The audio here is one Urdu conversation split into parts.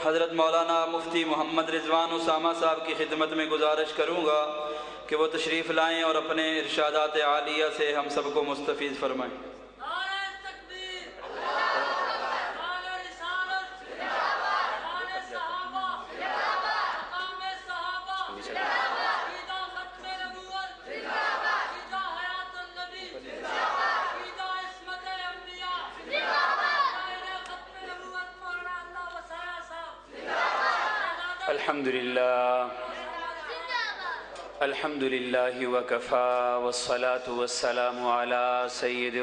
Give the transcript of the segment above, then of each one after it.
حضرت مولانا مفتی محمد رضوان اسامہ صاحب کی خدمت میں گزارش کروں گا کہ وہ تشریف لائیں اور اپنے ارشادات عالیہ سے ہم سب کو مستفید فرمائیں۔ الحمد للہ وکفا والصلاة والسلام علی سید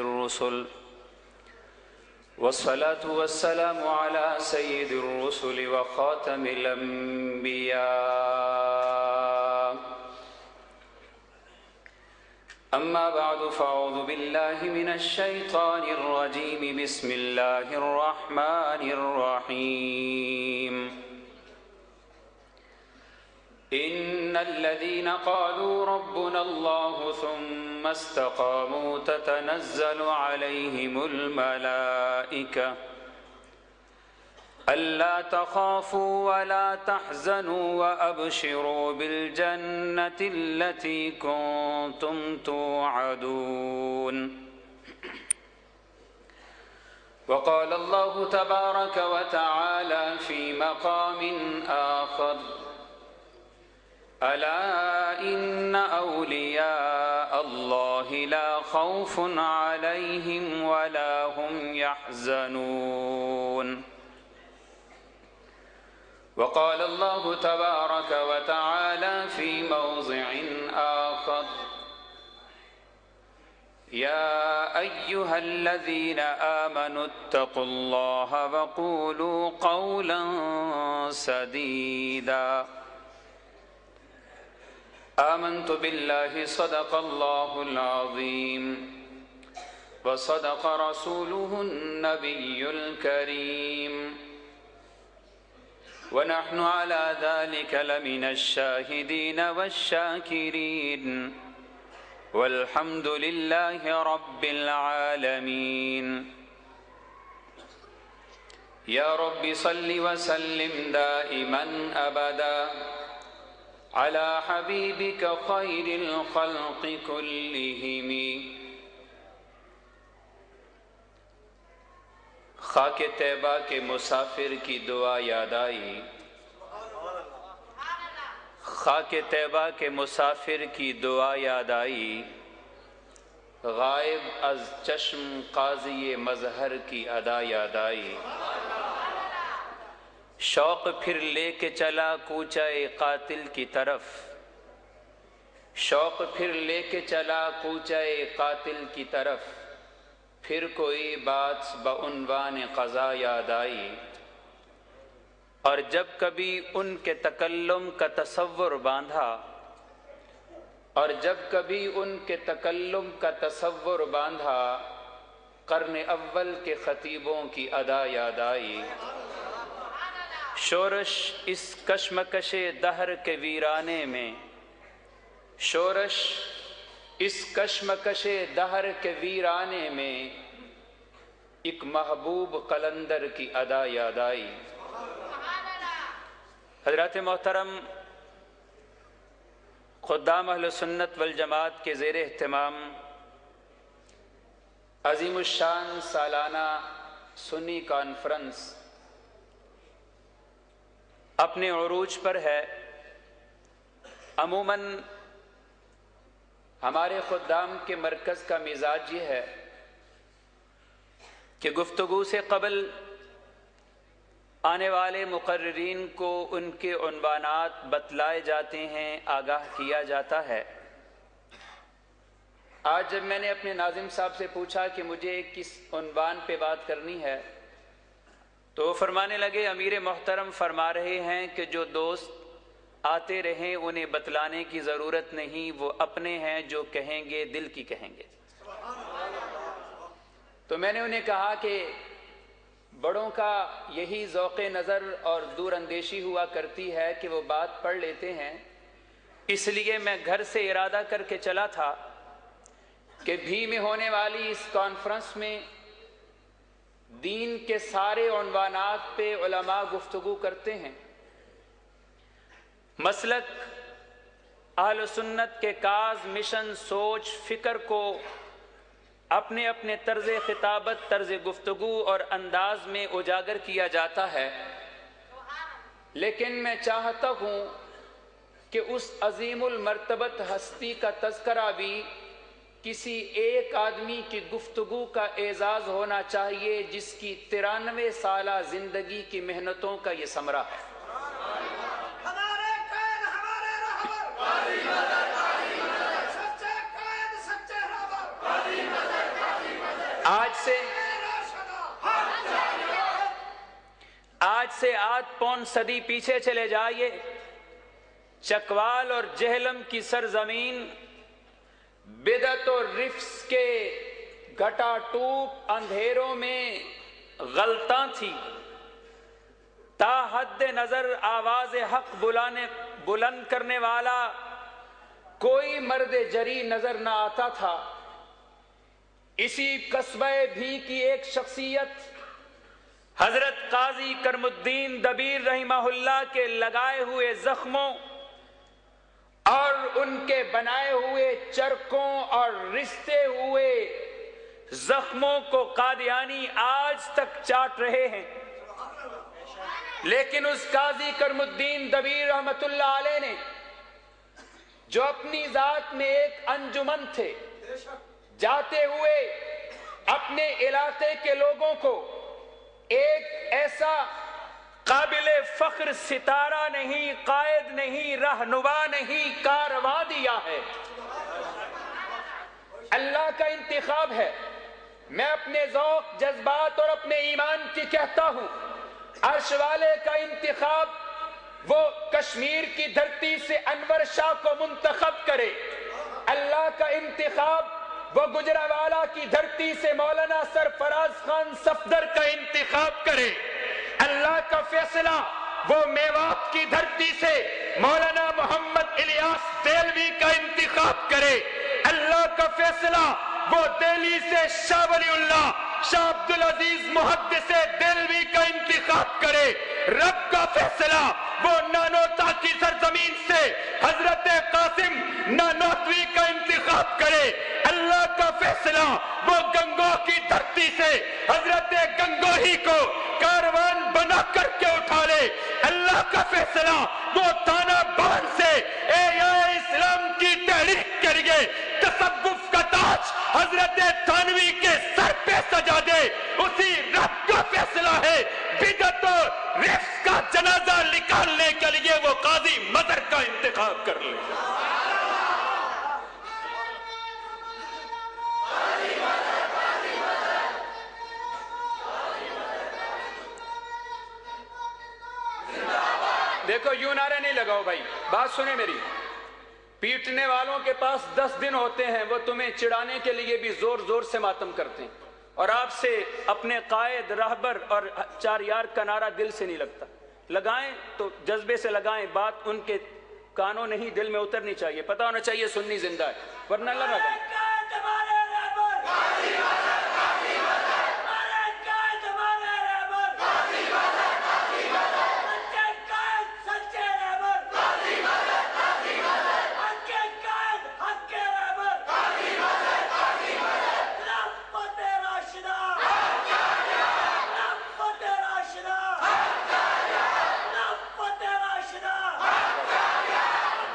الرسل وخاتم الانبیاء اما بعد فاعوذ باللہ من الشیطان الرجیم بسم اللہ الرحمن الرحیم إن الذين قالوا ربنا الله ثم استقاموا تتنزل عليهم الملائكة ألا تخافوا ولا تحزنوا وأبشروا بالجنة التي كنتم توعدون وقال الله تبارك وتعالى في مقام آخر ألا إن أولياء الله لا خوف عليهم ولا هم يحزنون وقال الله تبارك وتعالى في موضع آخر يا أيها الذين آمنوا اتقوا الله وقولوا قولا سديدا آمنت بالله صدق الله العظيم وصدق رسوله النبي الكريم ونحن على ذلك لمن الشاهدين والشاكرين والحمد لله رب العالمين يا رب صل وسلم دائما أبدا على حبيبك خير الخلق كلهم خاک طیبہ کے مسافر کی دعا یاد آئی، خاک طیبہ کے مسافر کی دعا یاد آئی، غائب از چشم قاضی مظہر کی ادا یاد آئی، شوق پھر لے کے چلا کوچہ قاتل کی طرف، شوق پھر لے کے چلا کوچہ قاتل کی طرف، پھر کوئی بات بعنوان قضا یاد آئی، اور جب کبھی ان کے تکلم کا تصور باندھا، اور جب کبھی ان کے تکلم کا تصور باندھا، قرن اول کے خطیبوں کی ادا یاد آئی، شورش اس کشمکش دہر کے ویرانے میں، شورش اس کشمکش دہر کے ویرانے میں، ایک محبوب قلندر کی ادا یاد آئی۔ حضرات محترم، خدام اہل سنت والجماعت کے زیر اہتمام عظیم الشان سالانہ سنی کانفرنس اپنے عروج پر ہے۔ عموماً ہمارے خدام کے مرکز کا مزاج یہ ہے کہ گفتگو سے قبل آنے والے مقررین کو ان کے عنوانات بتلائے جاتے ہیں، آگاہ کیا جاتا ہے۔ آج جب میں نے اپنے ناظم صاحب سے پوچھا کہ مجھے کس عنوان پہ بات کرنی ہے تو وہ فرمانے لگے امیر محترم فرما رہے ہیں کہ جو دوست آتے رہیں انہیں بتلانے کی ضرورت نہیں، وہ اپنے ہیں، جو کہیں گے دل کی کہیں گے۔ تو میں نے انہیں کہا کہ بڑوں کا یہی ذوق نظر اور دور اندیشی ہوا کرتی ہے کہ وہ بات پڑھ لیتے ہیں، اس لیے میں گھر سے ارادہ کر کے چلا تھا کہ بھی میں ہونے والی اس کانفرنس میں دین کے سارے عنوانات پہ علماء گفتگو کرتے ہیں۔ مسلک اہل سنت کے کاز، مشن، سوچ، فکر کو اپنے اپنے طرز خطابت، طرز گفتگو اور انداز میں اجاگر کیا جاتا ہے، لیکن میں چاہتا ہوں کہ اس عظیم المرتبت ہستی کا تذکرہ بھی کسی ایک آدمی کی گفتگو کا اعزاز ہونا چاہیے جس کی 93 سالہ زندگی کی محنتوں کا یہ ثمرہ ہے۔ آج سے آدھ پون صدی پیچھے چلے جائیے، چکوال اور جہلم کی سرزمین بدعت و رفس کے گھٹا ٹوپ اندھیروں میں غلطاں تھی، تا حد نظر آواز حق بلند کرنے والا کوئی مرد جری نظر نہ آتا تھا۔ اسی قصبہ بھی کی ایک شخصیت حضرت قاضی کرم الدین دبیر رحمہ اللہ کے لگائے ہوئے زخموں اور ان کے بنائے ہوئے چرکوں اور رشتے ہوئے زخموں کو قادیانی آج تک چاٹ رہے ہیں، لیکن اس قاضی کرم الدین دبیر رحمت اللہ علیہ نے جو اپنی ذات میں ایک انجمن تھے، جاتے ہوئے اپنے علاقے کے لوگوں کو ایک ایسا قابل فخر ستارہ نہیں، قائد نہیں، رہنما نہیں، کارواں دیا ہے۔ اللہ کا انتخاب ہے۔ میں اپنے ذوق، جذبات اور اپنے ایمان کی کہتا ہوں، عرش والے کا انتخاب وہ کشمیر کی دھرتی سے انور شاہ کو منتخب کرے، اللہ کا انتخاب وہ گجرانوالہ کی دھرتی سے مولانا سرفراز خان صفدر کا انتخاب کرے، اللہ کا فیصلہ وہ میوات کی دھرتی سے مولانا محمد الیاس دہلوی کا انتخاب کرے، اللہ کا فیصلہ وہ دہلی سے شاہ ولی اللہ شاہ عبدالعزیز محدث دہلوی کا انتخاب کرے، رب کا فیصلہ وہ نانوتا کی سرزمین سے حضرت قاسم نانوتوی کا انتخاب کرے، اللہ کا فیصلہ وہ گنگو کی دھرتی سے حضرت گنگوہی کو کاروان بنا کر کے اٹھا لے، اللہ کا فیصلہ وہ تانا بان سے اسلام کی تحریک کے لیے تصوف کا تاج حضرت تھانوی کے سر پہ سجا دے، اسی رب کا فیصلہ ہے بدعت و رفس کا جنازہ نکالنے کے لیے وہ قاضی مظہر کا انتخاب کر لے۔ دیکھو یوں نعرے نہیں لگاؤ بھائی، بات سنیں میری۔ پیٹنے والوں کے پاس 10 دن ہوتے ہیں، وہ تمہیں چڑھانے کے لیے بھی زور زور سے ماتم کرتے ہیں، اور آپ سے اپنے قائد، رہبر اور 4 یار کا نعرہ دل سے نہیں لگتا۔ لگائیں تو جذبے سے لگائیں، بات ان کے کانوں نہیں دل میں اترنی چاہیے، پتہ ہونا چاہیے سنی زندہ ہے، ورنہ لگا دیں۔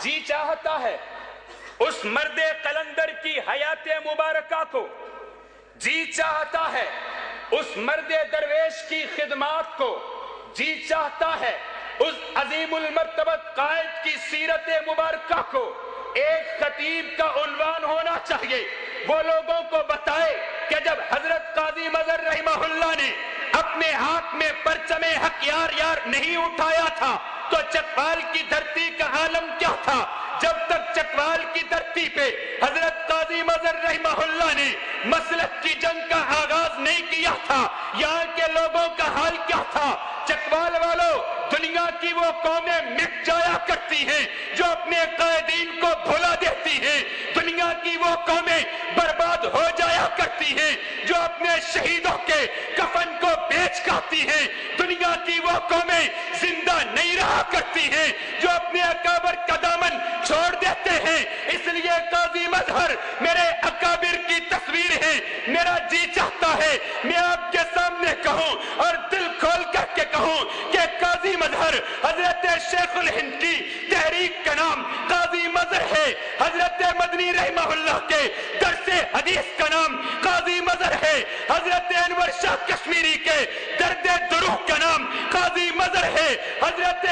جی چاہتا ہے اس مرد قلندر کی حیات مبارکہ کو، جی چاہتا ہے اس مرد درویش کی خدمات کو، جی چاہتا ہے اس عظیم المرتبت قائد کی سیرت مبارکہ کو ایک خطیب کا عنوان ہونا چاہیے۔ وہ لوگوں کو بتائے کہ جب حضرت قاضی مظہر رحمہ اللہ نے اپنے ہاتھ میں پرچم حق یار یار نہیں اٹھایا تھا تو چکوال کی دھرتی کا عالم کیا تھا؟ جب تک چکوال کی دھرتی پہ حضرت قاضی مظہر رحمہ اللہ نے مسلک کی جنگ کا آغاز نہیں کیا تھا، یہاں کے لوگوں کا حال کیا تھا؟ چکوال والوں، دنیا کی وہ قومیں مٹ جایا کرتی ہیں جو اپنے قائدین کو بھلا دیتی ہیں، دنیا کی وہ قومیں برباد ہو جایا کرتی ہیں جو اپنے شہیدوں کے کفن کو بیچ کھاتی ہیں، دنیا کی وہ قومیں زندہ نہیں رہا کرتی ہیں جو اپنے اکابر کا دامن چھوڑ دیتے ہیں۔ اس لیے قاضی مظہر میرے اکابر کی تصویر ہے، میرا جی چاہتا ہے میں آپ کے سامنے کہوں اور دل کھول کر کے کہوں کہ قاضی مظہر حضرت شیخ الہند کی تحریک کا نام قاضی مظہر ہے، حضرت مدنی رحمہ اللہ کے درس حدیث کا نام قاضی مظہر ہے، حضرت انور شاہ کشمیری کے درد دروح کا نام قاضی مظہر ہے، حضرت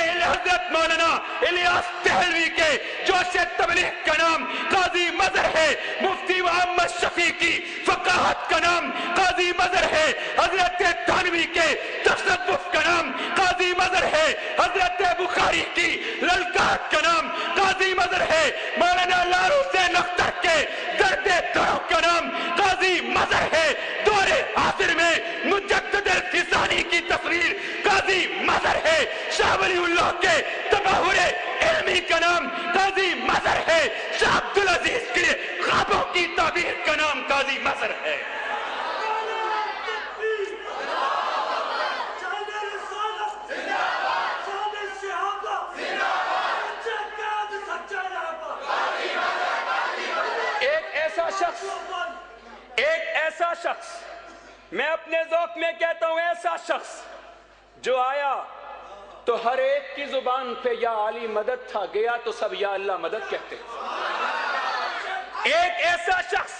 مولانا الیاس تہلوی کے جوش تبلیغ کا نام قاضی مظہر ہے، مفتی محمد شفیع کی فقاہت کا نام قاضی مظہر ہے، حضرت تھانوی کے تصوف کا نام قاضی مظہر ہے، حضرت بخاری کی للکات کا نام قاضی مظہر ہے، مولانا لارو حسین اختر کے درد دروح کا نام قاضی مظہر ہے، دور حاضر میں مجدد الفسانی کی تصویر قاضی مظہر ہے، شاہ ولی اللہ کے تباہر علمی کا نام قاضی مظہر ہے، شاہ عبدالعزیز کے خوابوں کی تعبیر کا نام قاضی مظہر ہے۔ ایک ایسا شخص میں اپنے ذوق میں کہتا ہوں، ایسا شخص جو آیا تو ہر ایک کی زبان پہ یا علی مدد تھا، گیا تو سب یا اللہ مدد کہتے۔ ایک ایسا شخص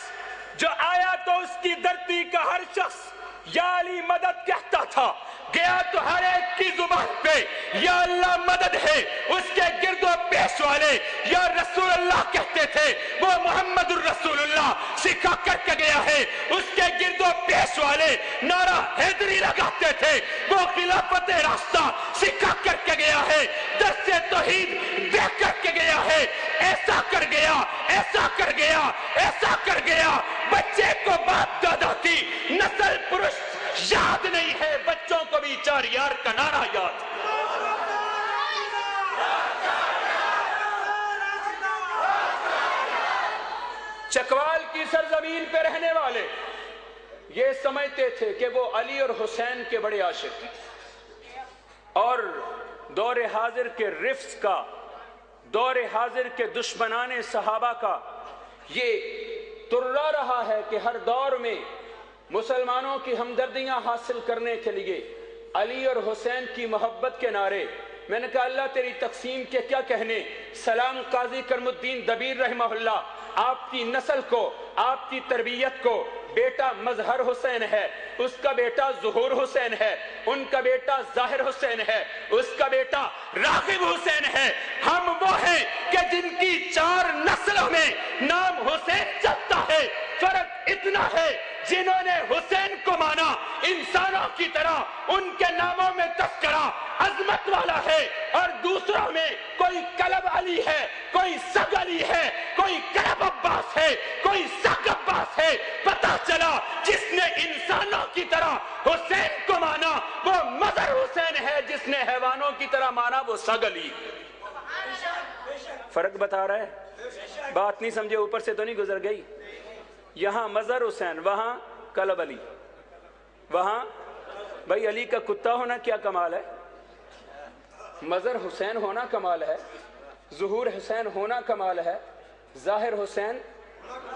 جو آیا تو اس کی دھرتی کا ہر شخص یا علی مدد کہتا تھا، گیا تو ہر ایک کی زبان پہ یا اللہ مدد ہے، اس کے گرد و پیش والے یا رسول اللہ کہتے تھے، وہ محمد الرسول اللہ سکھا کر کے گیا ہے، اس کے گرد و پیش والے نعرہ حیدری لگاتے تھے، وہ خلافت راستہ سکھا کر کے گیا ہے، درس توحید دے کر کے گیا ہے، ایسا کر گیا، ایسا کر گیا، ایسا کر گیا، بچے کو باپ دادا کی نسل پرست یاد نہیں ہے، بچوں کو بھی چار یار کا نعرہ یاد۔ چکوال کی سرزمین پہ رہنے والے یہ سمجھتے تھے کہ وہ علی اور حسین کے بڑے عاشق ہیں، اور دور حاضر کے رفض کا، دور حاضر کے دشمنان صحابہ کا یہ ترا رہا ہے کہ ہر دور میں مسلمانوں کی ہمدردیاں حاصل کرنے کے لیے علی اور حسین کی محبت کے نعرے۔ میں نے کہا اللہ تیری تقسیم کے کیا کہنے، سلام قاضی کرم الدین دبیر رحمہ اللہ، آپ کی نسل کو، آپ کی تربیت کو بیٹا مظہر حسین ہے، اس کا بیٹا ظہور حسین ہے، ان کا بیٹا ظاہر حسین ہے، اس کا بیٹا راغب حسین ہے، ہم وہ ہیں کہ جن کی 4 نسلوں میں نام حسین چلتا ہے، فرق اتنا ہے جنہوں نے حسین کو مانا انسانوں کی طرح ان کے ناموں میں تذکرہ عظمت والا ہے، اور دوسروں میں کوئی کلب علی ہے، کوئی سگ علی ہے، کوئی کلب عباس ہے، کوئی سگ عباس ہے۔ پتا چلا جس نے انسانوں کی طرح حسین کو مانا وہ مظہر حسین ہے، جس نے حیوانوں کی طرح مانا وہ سگ علی۔ فرق بتا رہا ہے، بات نہیں سمجھے، اوپر سے تو نہیں گزر گئی۔ یہاں مظہر حسین، وہاں کلب علی، وہاں بھائی علی کا کتا ہونا کیا کمال ہے، مظہر حسین ہونا کمال ہے، ظہور حسین ہونا کمال ہے، ظاہر حسین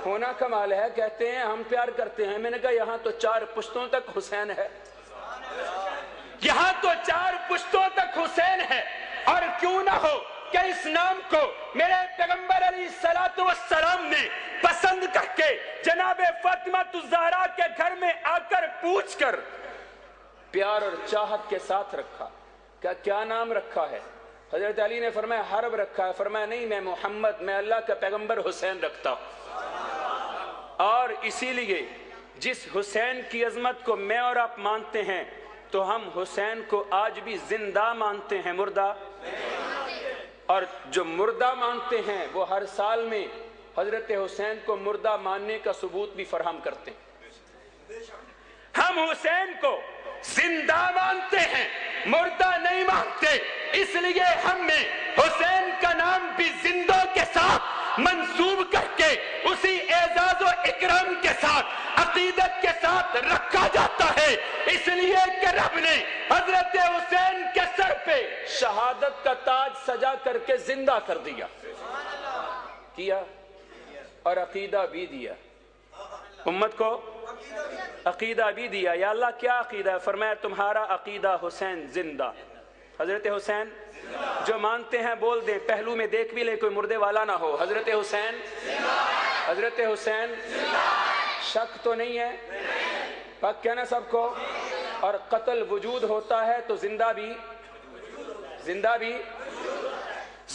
ہونا کمال ہے۔ کہتے ہیں ہم پیار کرتے ہیں، میں نے کہا یہاں تو 4 پشتوں تک حسین ہے، یہاں تو 4 پشتوں تک حسین ہے، اور کیوں نہ ہو کہ اس نام کو میرے پیغمبر علیہ السلام نے پسند کر کے جناب فاطمہ الزہرا کے گھر میں آ کر پوچھ کر پیار اور چاہت کے ساتھ رکھا۔ کیا نام رکھا ہے؟ حضرت علی نے فرمایا حرب رکھا ہے، فرمایا نہیں میں محمد، میں اللہ کا پیغمبر حسین رکھتا ہوں۔ اور اسی لیے جس حسین کی عظمت کو میں اور آپ مانتے ہیں تو ہم حسین کو آج بھی زندہ مانتے ہیں، مردہ، اور جو مردہ مانتے ہیں وہ ہر سال میں حضرت حسین کو مردہ ماننے کا ثبوت بھی فراہم کرتے ہیں۔ ہم حسین کو زندہ مانتے ہیں، مردہ نہیں مانتے، اس لیے ہم نے حسین کا نام بھی زندوں کے ساتھ منسوب کر کے اسی اعزاز و اکرام کے ساتھ عقیدت کے ساتھ رکھا جاتا ہے، اس لیے کہ رب نے حضرت حسین کے سر پہ شہادت کا تاج سجا کر کے زندہ کر دیا کیا اور عقیدہ بھی دیا امت کو، عقیدہ بھی دیا۔ یا اللہ کیا عقیدہ ہے؟ فرمایا تمہارا عقیدہ حسین زندہ، حضرت حسین جو مانتے ہیں بول دیں، پہلو میں دیکھ بھی لیں کوئی مردے والا نہ ہو، حضرت حسین، حضرت حسین، شک تو نہیں ہے؟ پاک کہنا سب کو۔ اور قتل وجود ہوتا ہے تو زندہ بھی، زندہ بھی،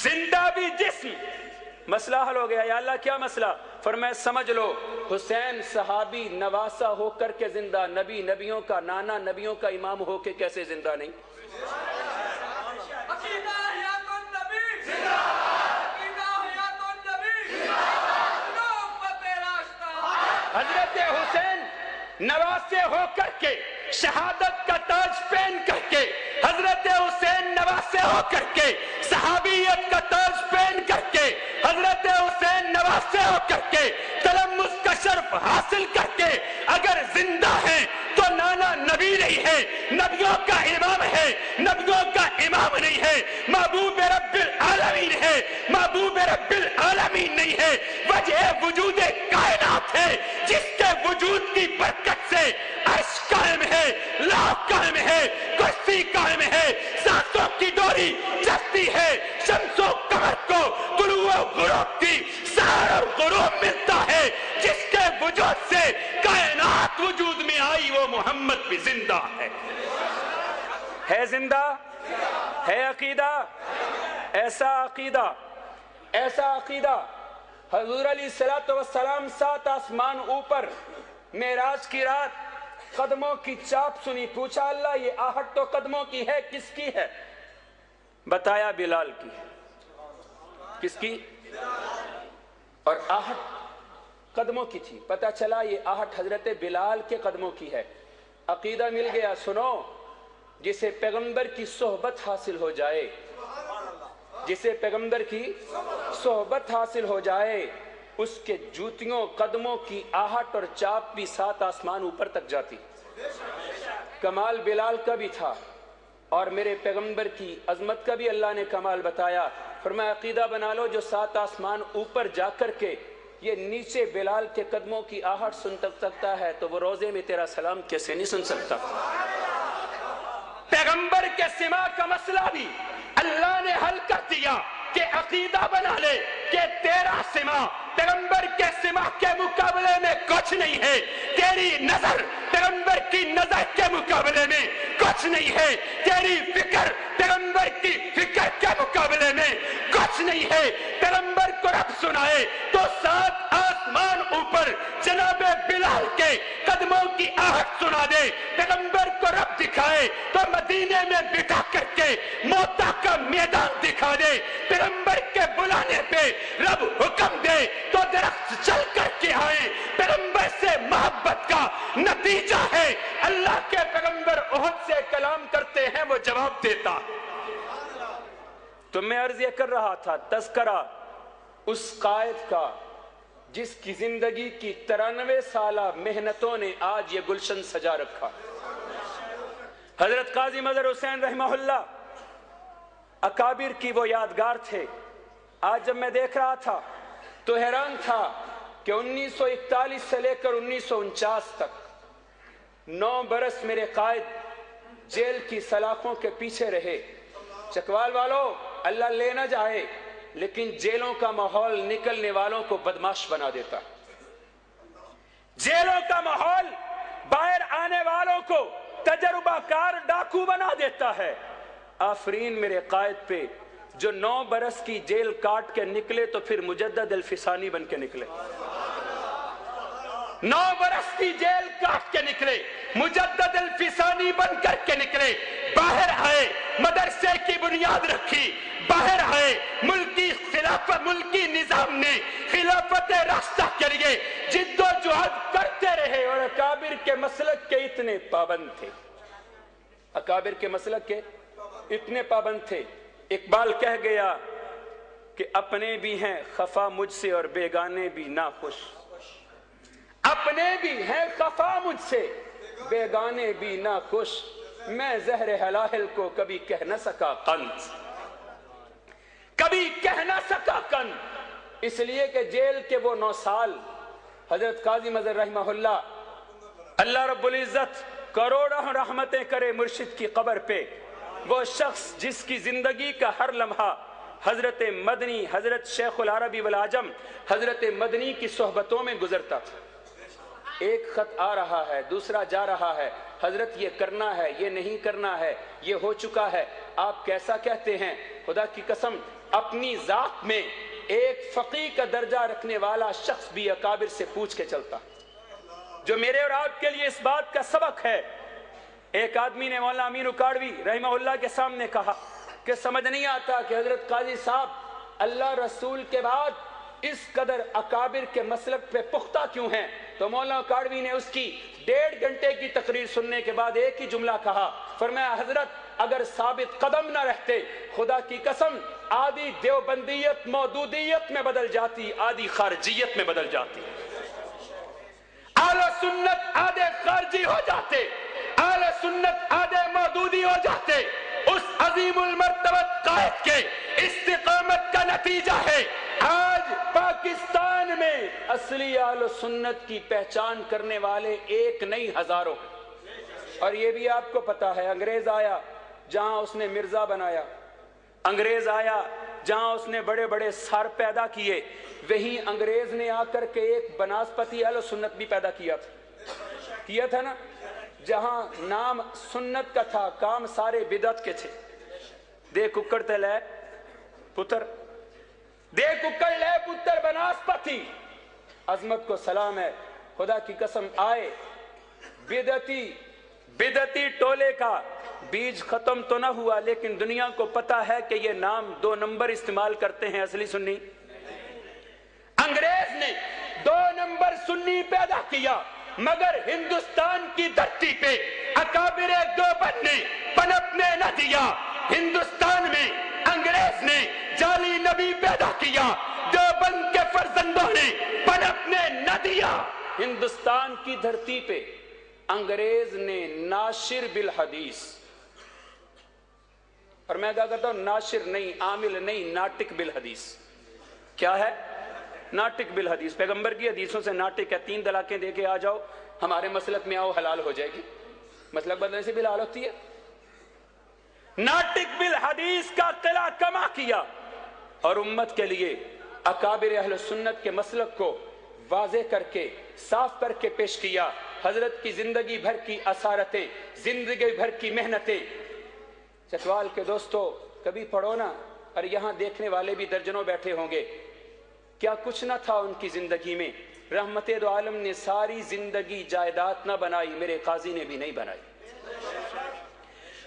زندہ بھی جسم۔ مسئلہ حل ہو گیا۔ یا اللہ کیا مسئلہ؟ فرمایا سمجھ لو حسین صحابی نواسا ہو کر کے زندہ، نبی نبیوں کا نانا، نبیوں کا امام ہو کے کیسے زندہ نہیں؟ حضرت حسین نواسے ہو کر کے شہادت کا تاج پہن کر کے، حضرت حسین نواسے ہو کر کے صحابیت کا تاج پہن کر کے، حضرت حسین نواسے ہو کر کے تلمس کا شرف حاصل کر کے اگر زندہ ہیں تو نانا نبی نہیں ہے، نبیوں کا امام ہے، نبیوں کا امام نہیں ہے، محبوب رب العالمین ہے، محبوب رب العالمین نہیں ہے، وجہ وجود کائنات ہے جس کے وجود کی برکت سے عرش قائم ہے، لا قائم ہے، کرسی قائم ہے، سانسوں کی ڈوری چلتی ہے، شمس و قمر کو طلوع و غروب کی سحر اور غروب ملتا ہے، جس کے وجود سے کائنات وجود میں آئی، وہ محمد بھی زندہ ہے زندہ ہے عقیدہ، ایسا عقیدہ، ایسا عقیدہ۔ حضور علیہ السلام 7 آسمان اوپر معراج کی رات قدموں کی چاپ سنی، پوچھا اللہ یہ آہٹ تو قدموں کی ہے، کس کی ہے؟ بتایا بلال کی۔ کس کی؟ اور آہٹ قدموں کی تھی، پتہ چلا یہ آہٹ حضرت بلال کے قدموں کی ہے۔ عقیدہ مل گیا۔ سنو، جسے پیغمبر کی صحبت حاصل ہو جائے، جسے پیغمبر کی صحبت حاصل ہو جائے، اس کے جوتیوں قدموں کی آہٹ اور چاپ بھی 7 آسمان اوپر تک جاتی۔ کمال بلال کا بھی تھا اور میرے پیغمبر کی عظمت کا بھی اللہ نے کمال بتایا۔ فرمایا عقیدہ بنا لو جو 7 آسمان اوپر جا کر کے یہ نیچے بلال کے قدموں کی آہٹ سن سکتا ہے تو وہ روزے میں تیرا سلام کیسے نہیں سن سکتا؟ پیغمبر کے سما کا مسئلہ بھی اللہ نے حل کر دیا کہ عقیدہ بنا لے کہ تیرا سما پیغمبر کے سما کے مقابلے میں کچھ نہیں ہے، تیری نظر پیغمبر کی نظر کے مقابلے میں کچھ نہیں ہے، تیری فکر پیغمبر کی فکر کے مقابلے میں کچھ نہیں ہے۔ پیغمبر کو رب سنائے تو 7 آسمان اوپر جناب بلال کے قدموں کی آہٹ سنا دے، پیغمبر کو رب دکھائے تو مدینے میں بٹھا کر کے موتا کا میدان دکھا دے، پیغمبر کے بلانے پہ رب حکم دے تو درخت چل کر کے آئے۔ پیغمبر سے محبت کا نتیجہ ہے اللہ کے پیغمبر احد سے کلام کرتے ہیں وہ جواب دیتا۔ تو میں عرض یہ کر رہا تھا تذکرہ اس قائد کا جس کی زندگی کی 93 سالہ محنتوں نے آج یہ گلشن سجا رکھا، حضرت قاضی مظہر حسین رحمہ اللہ اکابر کی وہ یادگار تھے۔ آج جب میں دیکھ رہا تھا تو حیران تھا کہ 1941 سے لے کر 1949 تک 9 برس میرے قائد جیل کی سلاخوں کے پیچھے رہے۔ چکوال والوں اللہ لے نہ جائے لیکن جیلوں کا ماحول نکلنے والوں کو بدماش بنا دیتا، جیلوں کا ماحول باہر آنے والوں کو تجربہ کار ڈاکو بنا دیتا ہے۔ آفرین میرے قائد پہ جو 9 برس کی جیل کاٹ کے نکلے تو پھر مجدد الفسانی بن کے نکلے، 9 برس کی جیل کاٹ کے نکلے، مجدد الفسانی بن کر کے نکلے، باہر آئے، مدرسے کی بنیاد رکھی، باہر آئے، ملکی خلافت، ملکی نظام نے خلافت راستہ کے لیے جد و جہد کرتے رہے اور اکابر کے مسلک کے اتنے پابند تھے، اکابر کے مسلک کے اتنے پابند تھے اقبال کہہ گیا کہ اپنے بھی ہیں خفا مجھ سے اور بیگانے بھی ناخوش، اپنے بھی ہیں خفا مجھ سے بیگانے بھی ناخوش، میں زہر حلال کو کبھی کہہ نہ سکا قند، کبھی کہہ نہ سکا قند، اس لیے کہ جیل کے وہ 9 سال حضرت قاضی مظہر رحمہ اللہ رب العزت کروڑوں رحمتیں کرے مرشد کی قبر پہ، وہ شخص جس کی زندگی کا ہر لمحہ حضرت مدنی، حضرت شیخ العربی والعجم حضرت مدنی کی صحبتوں میں گزرتا تھا۔ ایک خط آ رہا ہے، دوسرا جا رہا ہے، حضرت یہ کرنا ہے، یہ نہیں کرنا ہے، یہ ہو چکا ہے، آپ کیسا کہتے ہیں؟ خدا کی قسم اپنی ذات میں ایک فقیہ کا درجہ رکھنے والا شخص بھی اکابر سے پوچھ کے چلتا، جو میرے اور آپ کے لیے اس بات کا سبق ہے۔ ایک آدمی نے مولانا امین اکاڑوی رحمہ اللہ کے سامنے کہا کہ سمجھ نہیں آتا کہ حضرت قاضی صاحب اللہ رسول کے بعد اس قدر اکابر کے مسلک پہ پختہ کیوں ہیں؟ تو مولانا اکاڑوی نے اس کی 1.5 گھنٹے کی تقریر سننے کے بعد ایک ہی جملہ کہا، فرمایا حضرت اگر ثابت قدم نہ رہتے خدا کی قسم آدھی دیوبندیت مودودیت میں بدل جاتی، آدھی خارجیت میں بدل جاتی، اہل سنت آدھے خارجی ہو جاتے، اہل سنت آدھے مودودی ہو جاتے۔ اس عظیم المرتبت قائد کے استقامت کا نتیجہ ہے آج پاکستان میں اصلی اہل سنت کی پہچان کرنے والے ایک نہیں ہزاروں، اور یہ بھی آپ کو پتا ہے انگریز آیا جہاں اس نے مرزا بنایا، انگریز آیا جہاں اس نے بڑے بڑے سر پیدا کیے، وہیں انگریز نے آ کر کے ایک بناسپتی اہل سنت بھی پیدا کیا تھا نا، جہاں نام سنت کا تھا کام سارے بدعت کے تھے۔ دے ککڑ تے لے پتر، دے ککڑ لے پتر بناسپتی، عظمت کو سلام ہے۔ خدا کی قسم آئے بدعتی ٹولے کا بیج ختم تو نہ ہوا، لیکن دنیا کو پتا ہے کہ یہ نام 2 نمبر استعمال کرتے ہیں اصلی سنی۔ انگریز نے 2 نمبر سنی پیدا کیا، مگر ہندوستان کی دھرتی پہ اکابر دیوبند نے پنپنے نہ دیا۔ ہندوستان میں انگریز نے جعلی نبی پیدا کیا، دیوبند کے فرزندوں نے پنپنے نہ دیا۔ ہندوستان کی دھرتی پہ انگریز نے ناشر بالحدیث، اور میں کہا کرتا ہوں ناشر نہیں، عامل نہیں، ناٹک بالحدیث۔ کیا ہے؟ ناٹک بالحدیث، پیغمبر کی حدیثوں سے ناٹک ہے، 3 طلاقیں دے کے آ جاؤ ہمارے مسلک میں آؤ حلال ہو جائے گی، مسلک بدلنے سے بھی حلال ہوتی ہے۔ ناٹک بالحدیث کا قلعہ کما کیا اور امت کے لیے اکابر اہل سنت کے مسلک کو واضح کر کے صاف کر کے پیش کیا۔ حضرت کی زندگی بھر کی اسارتیں، زندگی بھر کی محنتیں، چتوال کے دوستو کبھی پڑھو نا، اور یہاں دیکھنے والے بھی درجنوں بیٹھے ہوں گے، کیا کچھ نہ تھا ان کی زندگی میں۔ رحمت دو عالم نے ساری زندگی جائیداد نہ بنائی، میرے قاضی نے بھی نہیں بنائی۔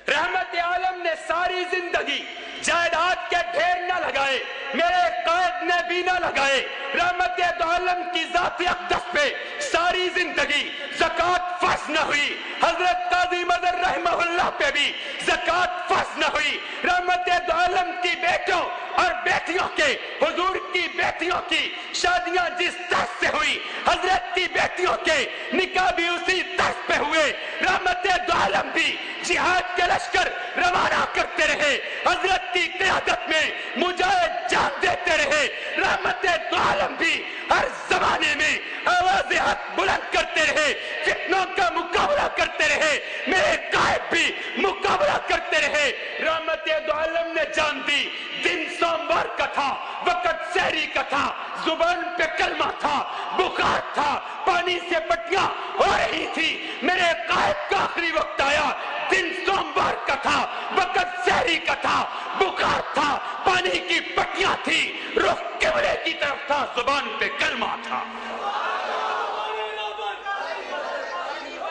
رحمت عالم نے ساری زندگی جائیداد کے ڈھیر نہ لگائے، میرے قائد نے بھی نہ لگائے۔ رحمت دو عالم کی ذات اقدس پہ ساری زندگی زکوٰۃ فرض نہ ہوئی، حضرت قاضی مظہر رحمہ اللہ پہ بھی زکوٰۃ فرض نہ ہوئی۔ رحمت دو عالم کی بیٹوں اور بیٹیوں کے، حضور کی بیٹیوں کی شادیاں جس طرح سے ہوئی، حضرت کی بیٹیوں کے نکاح بھی اسی طرح پہ ہوئے۔ رحمت دو عالم بھی جہاد کے لشکر روانہ کرتے رہے، حضرت کی قیادت میں مجاہد جان دیتے رہے۔ رحمت دو عالم بھی ہر زمانے میں آواز حق بلند کرتے رہے، فتنوں کا مقابلہ کرتے رہے، میرے قائد بھی مقابلہ کرتے رہے۔ رحمت دو عالم نے جان دی، دن سوموار کا تھا، وقت سحری کا تھا، زبان پہ کلمہ تھا، بخار تھا، پانی سے پٹیاں ہو رہی تھی، میرے قائد کا آخری وقت آیا، دن سوموار کا تھا، وقت سحری کا تھا، بخار تھا، پانی کی پٹیاں تھی، رخ قبلے کی طرف تھا، زبان پہ کلمہ تھا۔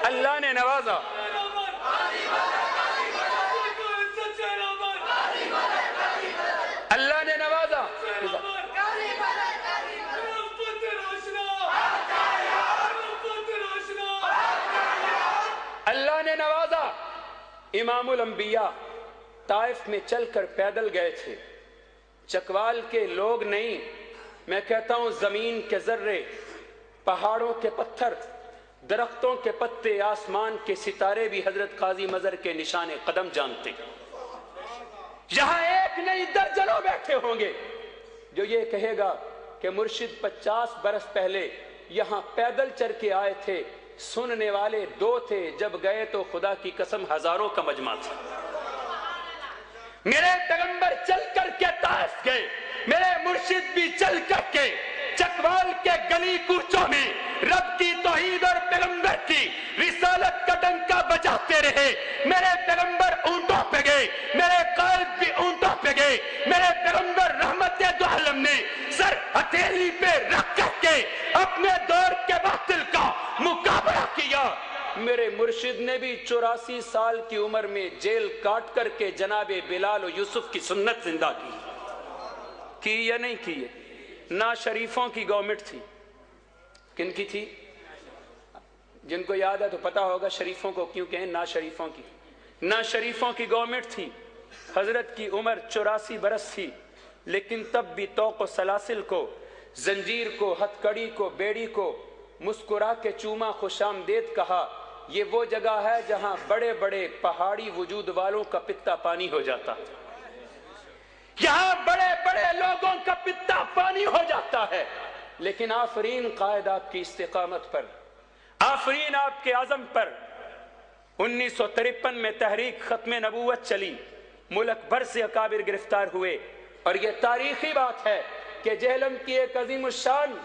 اللہ نے نوازا، اللہ نے نوازا، اللہ نے نوازا۔ امام الانبیاء طائف میں چل کر پیدل گئے تھے. چکوال کے لوگ نہیں، میں کہتا ہوں زمین کے ذرے، پہاڑوں کے پتھر، درختوں کے پتے، آسمان کے ستارے بھی حضرت قاضی مظہر کے نشان قدم جانتے. یہاں ایک نہیں درجنوں بیٹھے ہوں گے جو یہ کہے گا کہ مرشد 50 برس پہلے یہاں پیدل چل کے آئے تھے، سننے والے 2 تھے، جب گئے تو خدا کی قسم ہزاروں کا مجمع تھا. میرے پیغمبر چل کر کے طائف گئے، میرے مرشد بھی چل کر کے چکوال کے گلی کوچوں میں رب کی توحید اور پیغمبر کی رسالت کا ڈنکا بجاتے رہے. میرے پیغمبر اونٹوں پہ گئے، میرے قائد بھی اونٹوں پہ گئے. میرے پیغمبر رحمت دو عالم نے سر ہتھیلی پہ رکھ کر کے اپنے دور کے باطل کا مقابلہ کیا. میرے مرشد نے بھی 84 سال کی عمر میں جیل کاٹ کر کے جناب بلال و یوسف کی سنت زندہ کی یا نہیں کی؟ نا شریفوں کی گورنمنٹ تھی. کن کی تھی؟ جن کو یاد ہے تو پتا ہوگا شریفوں کو کیوں کہیں نا شریفوں کی. نا شریفوں کی گورنمنٹ تھی. حضرت کی عمر 84 برس تھی، لیکن تب بھی طوق و سلاسل کو، زنجیر کو، ہتھ کڑی کو، بیڑی کو مسکرا کے چوما، خوش آمدید کہا. یہ وہ جگہ ہے جہاں بڑے بڑے پہاڑی وجود والوں کا پتا پانی ہو جاتا. یہاں بڑے بڑے لوگوں کا پتا پانی ہو جاتا ہے. لیکن آفرین قائد آپ کی استقامت پر، آفرین آپ کے عزم پر. 1953 میں تحریک ختم نبوت چلی، ملک بھر سے اکابر گرفتار ہوئے. اور یہ تاریخی بات ہے کہ جہلم کی ایک عظیم الشان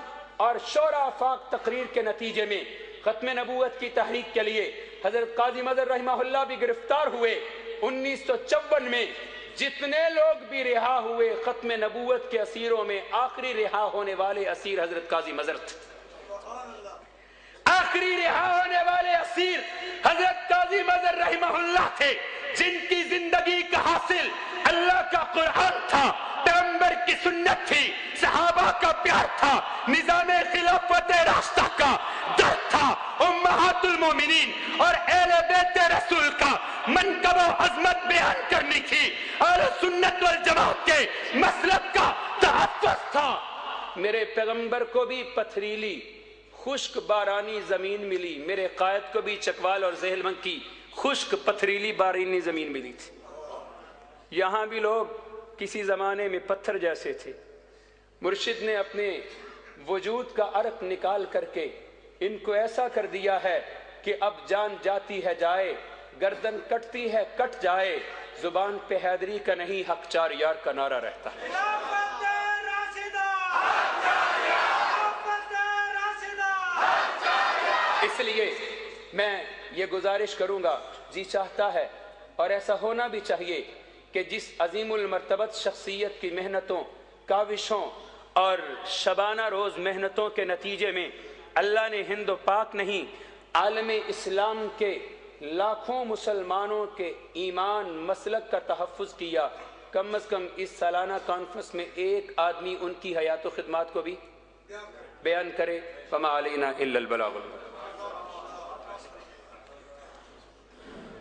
اور شورا آفاق تقریر کے نتیجے میں ختم نبوت کی تحریک کے لیے حضرت قاضی مظہر رحمہ اللہ بھی گرفتار ہوئے. 1954 میں جتنے لوگ بھی رہا ہوئے ختم نبوت کے اسیروں میں آخری رہا ہونے والے اسیر حضرت قاضی مظہر تھے. آخری رہا ہونے والے اسیر حضرت قاضی مظہر رحمہ اللہ تھے، جن کی زندگی کا حاصل اللہ کا قرآن تھا، پیغمبر کی سنت تھی، صحابہ کا پیار تھا، نظام خلافت راستہ کا درد تھا، امہات المومنین اور اہل بیت رسول کا منقب و عظمت بیان کرنی تھی، اہل سنت والجماعت کے مسلک کا تحفظ تھا. میرے پیغمبر کو بھی پتھریلی خشک بارانی زمین ملی، میرے قائد کو بھی چکوال اور زہلمند کی خشک پتھریلی بارانی زمین ملی تھی. یہاں بھی لوگ کسی زمانے میں پتھر جیسے تھے. مرشد نے اپنے وجود کا عرق نکال کر کے ان کو ایسا کر دیا ہے کہ اب جان جاتی ہے جائے، گردن کٹتی ہے کٹ جائے، زبان پہ حیدری کا نہیں حق چار یار کا نعرہ رہتا ہے. اس لیے میں یہ گزارش کروں گا، جی چاہتا ہے اور ایسا ہونا بھی چاہیے کہ جس عظیم المرتبت شخصیت کی محنتوں، کاوشوں اور شبانہ روز محنتوں کے نتیجے میں اللہ نے ہند و پاک نہیں عالم اسلام کے لاکھوں مسلمانوں کے ایمان مسلک کا تحفظ کیا، کم از کم اس سالانہ کانفرنس میں ایک آدمی ان کی حیات و خدمات کو بھی بیان کرے. فما علینا الا البلاغ.